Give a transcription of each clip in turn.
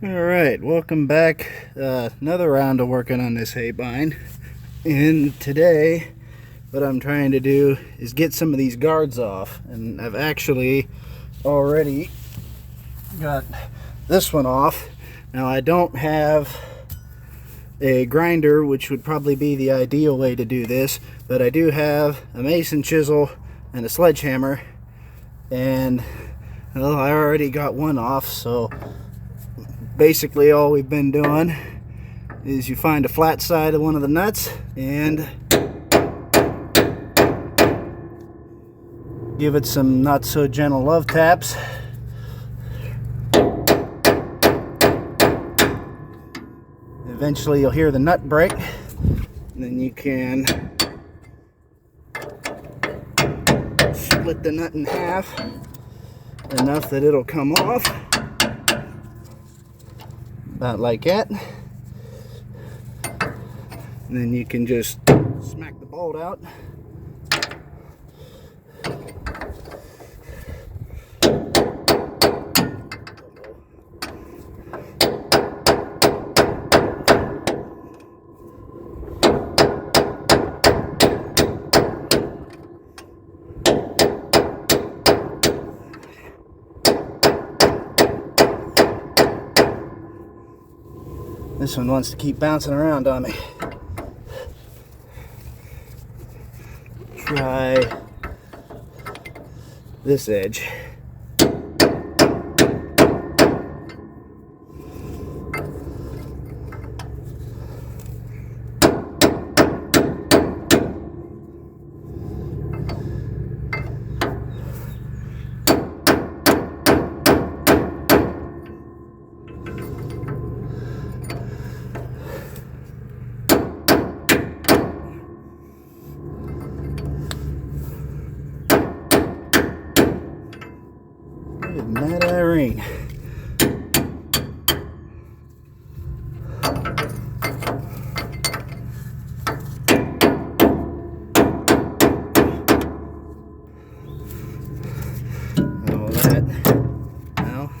Alright, welcome back. Another round of working on this Haybine. And today, what I'm trying to do is get some of these guards off. And I've actually already got this one off. Now, I don't have a grinder, which would probably be the ideal way to do this, but I do have a mason chisel and a sledgehammer. And, well, I already got one off, so basically all we've been doing is you find a flat side of one of the nuts and give it some not so gentle love taps. Eventually you'll hear the nut break, and then you can split the nut in half enough that it'll come off. About like that. And then you can just smack the bolt out. This one wants to keep bouncing around on me. Try this edge. That Irene. All that now.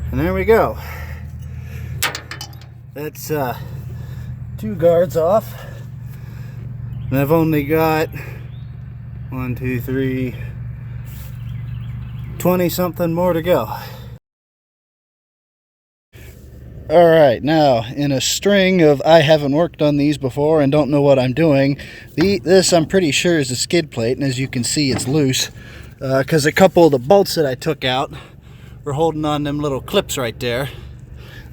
And there we go. That's two guards off. And I've only got 1, 2, 3, 20 something more to go. Alright, now in a string of I haven't worked on these before and don't know what I'm doing, this I'm pretty sure is a skid plate, and as you can see it's loose because a couple of the bolts that I took out we're holding on them little clips right there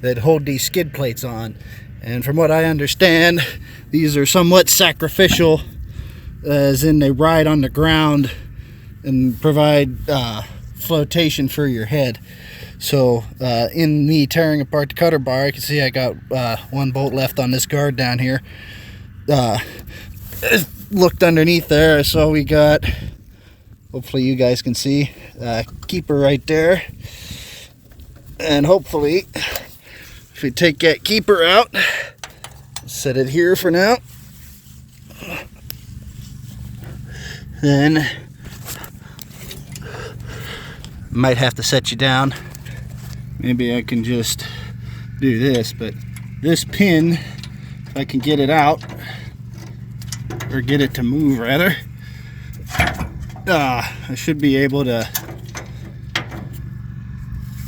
that hold these skid plates on. And from what I understand, these are somewhat sacrificial, as in they ride on the ground and provide flotation for your head. So in me tearing apart the cutter bar, I can see I got one bolt left on this guard down here. Looked underneath there, I saw we got, hopefully you guys can see, keeper right there. And hopefully, if we take that keeper out, set it here for now, then might have to set you down. Maybe I can just do this, but this pin, if I can get it out, or get it to move rather, I should be able to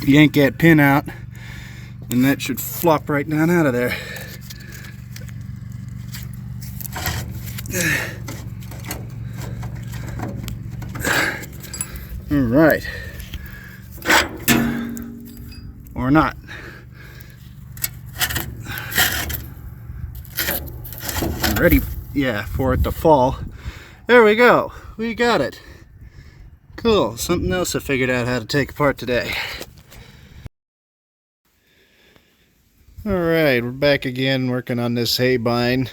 yank that pin out, and that should flop right down out of there. All right, or not. I'm ready, yeah, for it to fall. There we go, we got it. Cool, something else I figured out how to take apart today. Alright, we're back again working on this Haybine.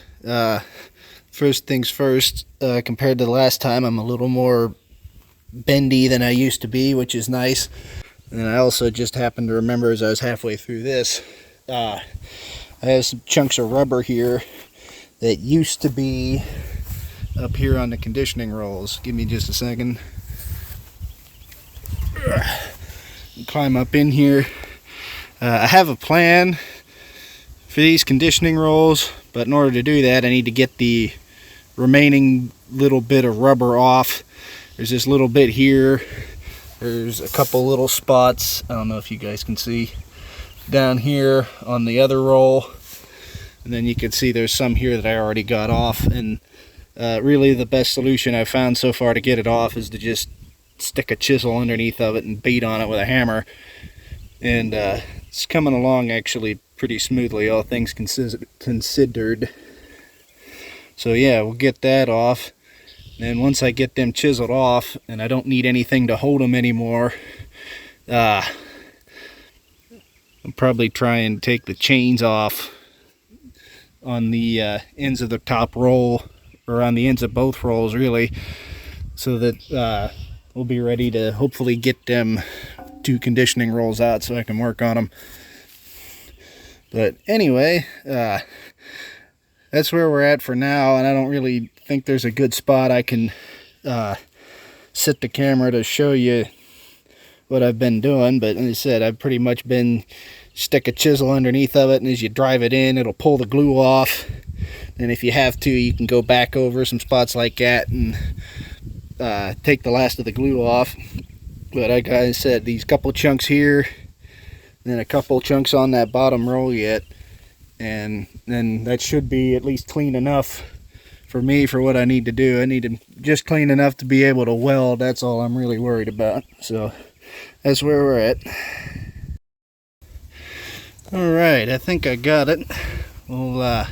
First things first, compared to the last time, I'm a little more bendy than I used to be, which is nice. And I also just happened to remember as I was halfway through this I have some chunks of rubber here that used to be up here on the conditioning rolls. Give me just a second. Climb up in here. I have a plan for these conditioning rolls, but in order to do that I need to get the remaining little bit of rubber off. There's this little bit here. There's a couple little spots, I don't know if you guys can see, down here on the other roll, and then you can see there's some here that I already got off. And really the best solution I've found so far to get it off is to just stick a chisel underneath of it and beat on it with a hammer, and it's coming along actually pretty smoothly, all things considered. So yeah, we'll get that off. And once I get them chiseled off and I don't need anything to hold them anymore, I'll probably try and take the chains off on the ends of the top roll, or on the ends of both rolls really, so that we'll be ready to hopefully get them 2 conditioning rolls out so I can work on them. But anyway, that's where we're at for now, and I don't really think there's a good spot I can set the camera to show you what I've been doing. But as I said, I've pretty much been stick a chisel underneath of it, and as you drive it in, it'll pull the glue off. And if you have to, you can go back over some spots like that and take the last of the glue off. But like I said, these couple chunks here, then a couple chunks on that bottom roll yet, and then that should be at least clean enough for me for what I need to do. I need to just clean enough to be able to weld. That's all I'm really worried about. So that's where we're at. Alright, I think I got it. We'll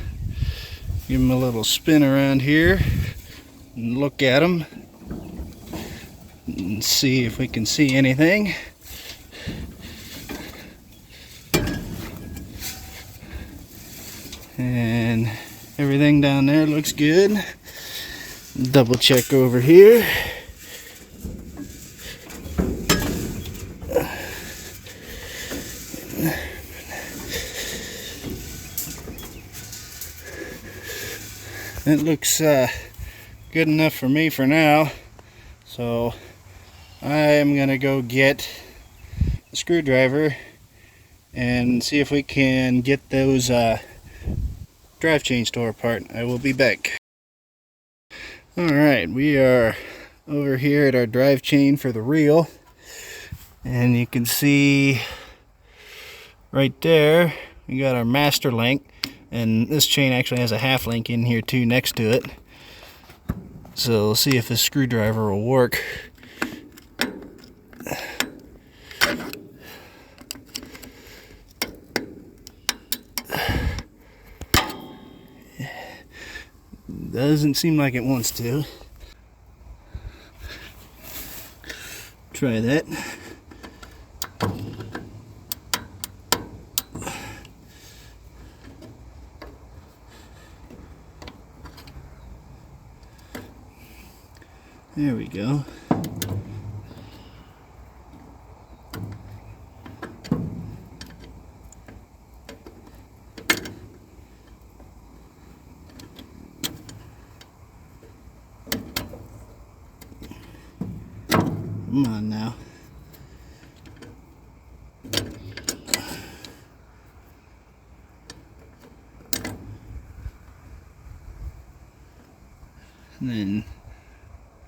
give them a little spin around here and look at them and see if we can see anything. And everything down there looks good. Double check over here. It looks good enough for me for now. So I am gonna go get a screwdriver and see if we can get those drive chains tore apart. I will be back. Alright, we are over here at our drive chain for the reel, and you can see right there we got our master link, and this chain actually has a half link in here too next to it. So we'll see if this screwdriver will work. Doesn't seem like it wants to. Try that. There we go. Come on now. And then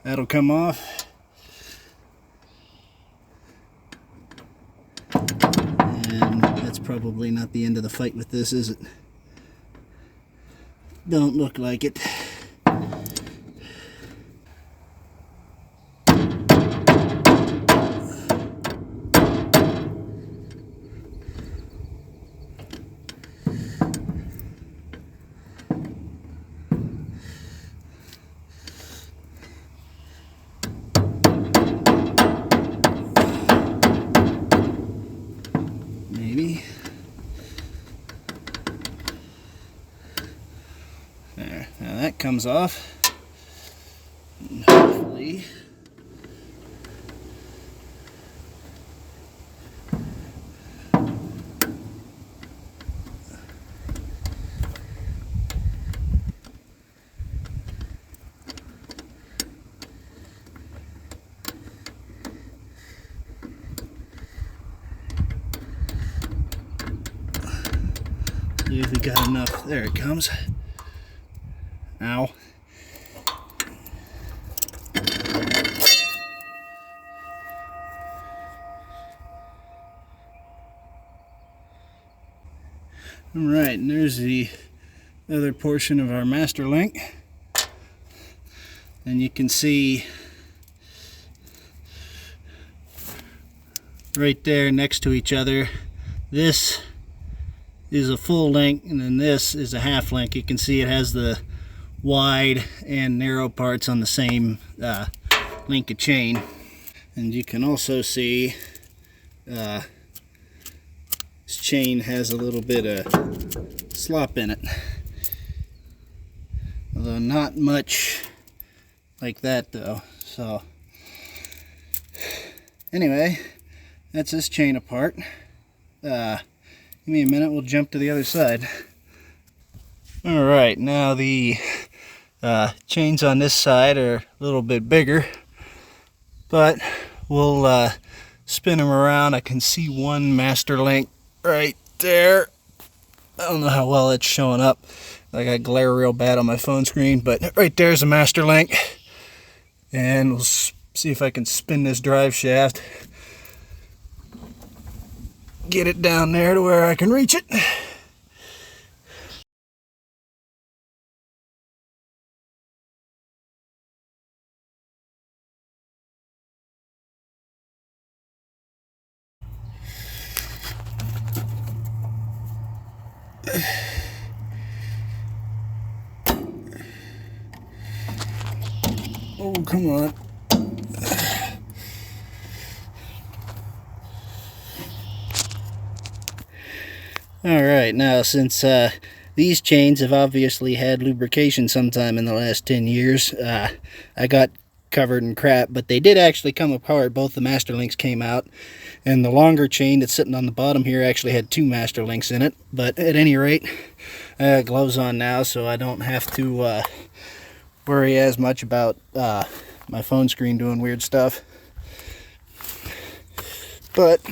that'll come off. And that's probably not the end of the fight with this, is it? Don't look like it. Maybe. There, now that comes off. And hopefully See if we got enough. There it comes. Ow. Alright, and there's the other portion of our master link. And you can see right there next to each other, this is a full link and then this is a half link. You can see it has the wide and narrow parts on the same link of chain. And you can also see this chain has a little bit of slop in it, although not much like that though. So anyway, that's this chain apart. Give me a minute, we'll jump to the other side. Alright, now the chains on this side are a little bit bigger, but we'll spin them around. I can see one master link right there. I don't know how well it's showing up. I got glare real bad on my phone screen, but right there's a master link. And we'll see if I can spin this drive shaft, get it down there to where I can reach it. Oh, come on. Alright, now since these chains have obviously had lubrication sometime in the last 10 years, I got covered in crap, but they did actually come apart. Both the master links came out, and the longer chain that's sitting on the bottom here actually had 2 master links in it. But at any rate, I got gloves on now, so I don't have to worry as much about my phone screen doing weird stuff. But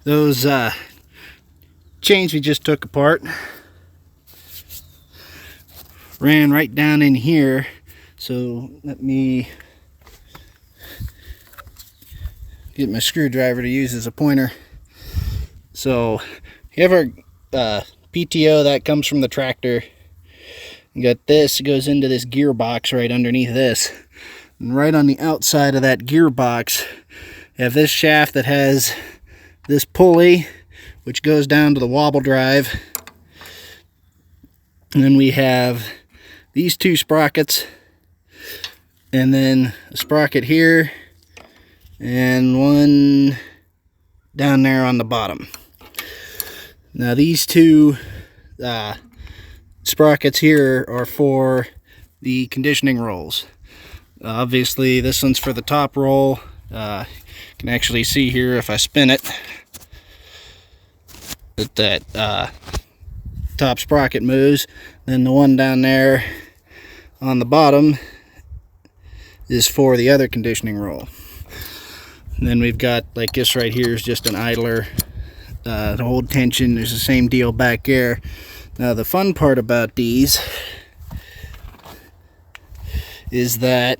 those chains we just took apart ran right down in here. So let me get my screwdriver to use as a pointer. So you have our PTO that comes from the tractor. You got this, it goes into this gearbox right underneath this. And right on the outside of that gearbox, you have this shaft that has this pulley, which goes down to the wobble drive. And then we have these 2 sprockets, and then a sprocket here, and one down there on the bottom. Now these 2 sprockets here are for the conditioning rolls. Obviously this one's for the top roll. You can actually see here if I spin it that top sprocket moves. Then the one down there on the bottom is for the other conditioning roll. And then we've got, like this right here is just an idler to hold tension. There's the same deal back there. Now the fun part about these is that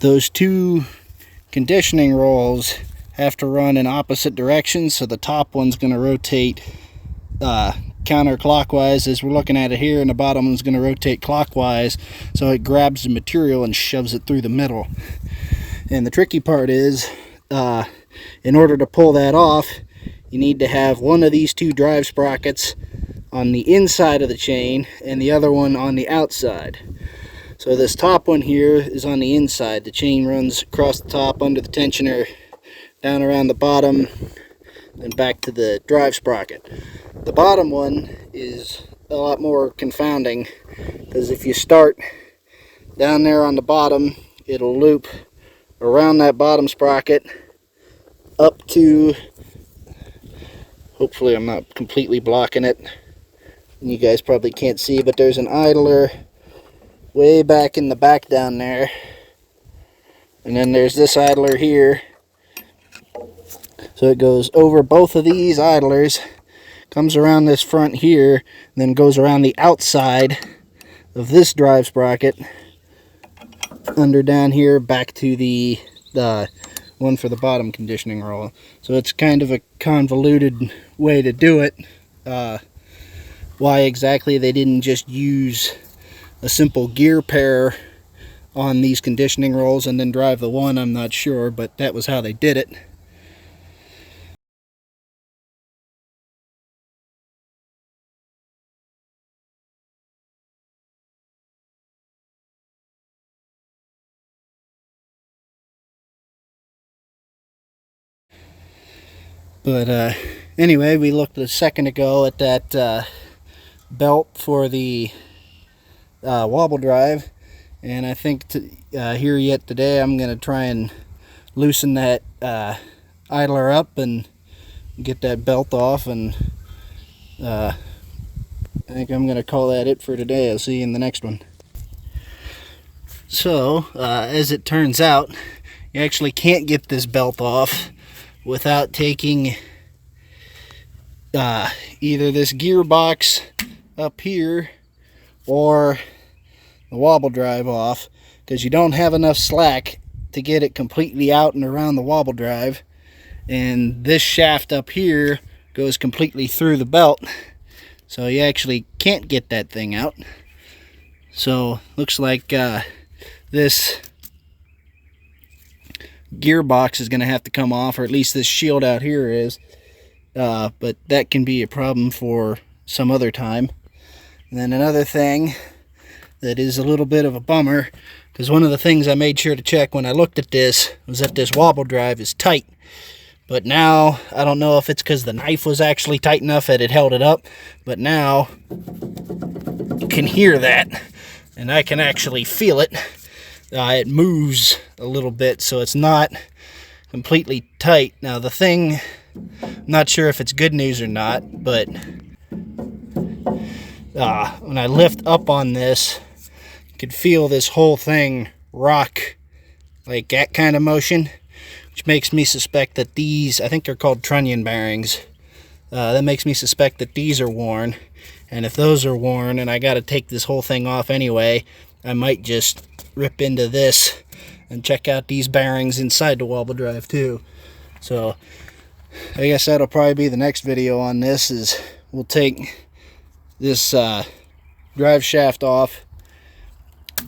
those 2 conditioning rolls have to run in opposite directions, so the top one's going to rotate counterclockwise as we're looking at it here, and the bottom one's going to rotate clockwise, so it grabs the material and shoves it through the middle. And the tricky part is, in order to pull that off, you need to have one of these 2 drive sprockets on the inside of the chain and the other one on the outside. So this top one here is on the inside. The chain runs across the top under the tensioner, down around the bottom, and back to the drive sprocket. The bottom one is a lot more confounding, because if you start down there on the bottom, it'll loop around that bottom sprocket up to, hopefully I'm not completely blocking it, and you guys probably can't see, but there's an idler way back in the back down there, and then there's this idler here. So it goes over both of these idlers, comes around this front here, and then goes around the outside of this drive sprocket, under down here, back to the one for the bottom conditioning roll. So it's kind of a convoluted way to do it. Why exactly they didn't just use a simple gear pair on these conditioning rolls and then drive the one, I'm not sure, but that was how they did it. But anyway, we looked a second ago at that belt for the wobble drive, and I think here yet today I'm going to try and loosen that idler up and get that belt off, and I think I'm going to call that it for today. I'll see you in the next one. So, as it turns out, you actually can't get this belt off without taking either this gearbox up here or the wobble drive off, because you don't have enough slack to get it completely out and around the wobble drive, and this shaft up here goes completely through the belt, so you actually can't get that thing out. So looks like this gearbox is going to have to come off, or at least this shield out here is, but that can be a problem for some other time. And then another thing that is a little bit of a bummer, because one of the things I made sure to check when I looked at this was that this wobble drive is tight. But now, I don't know if it's because the knife was actually tight enough that it held it up, but now you can hear that, and I can actually feel it. It moves a little bit, so it's not completely tight. Now the thing, I'm not sure if it's good news or not, but when I lift up on this, you could feel this whole thing rock, like that kind of motion, which makes me suspect that these, I think they're called trunnion bearings, that makes me suspect that these are worn. And if those are worn and I got to take this whole thing off anyway, I might just rip into this and check out these bearings inside the wobble drive too. So I guess that'll probably be the next video on this, is we'll take this drive shaft off,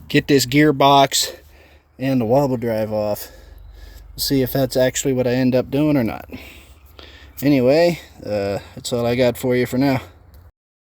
get this gearbox and the wobble drive off. We'll see if that's actually what I end up doing or not. Anyway, that's all I got for you for now.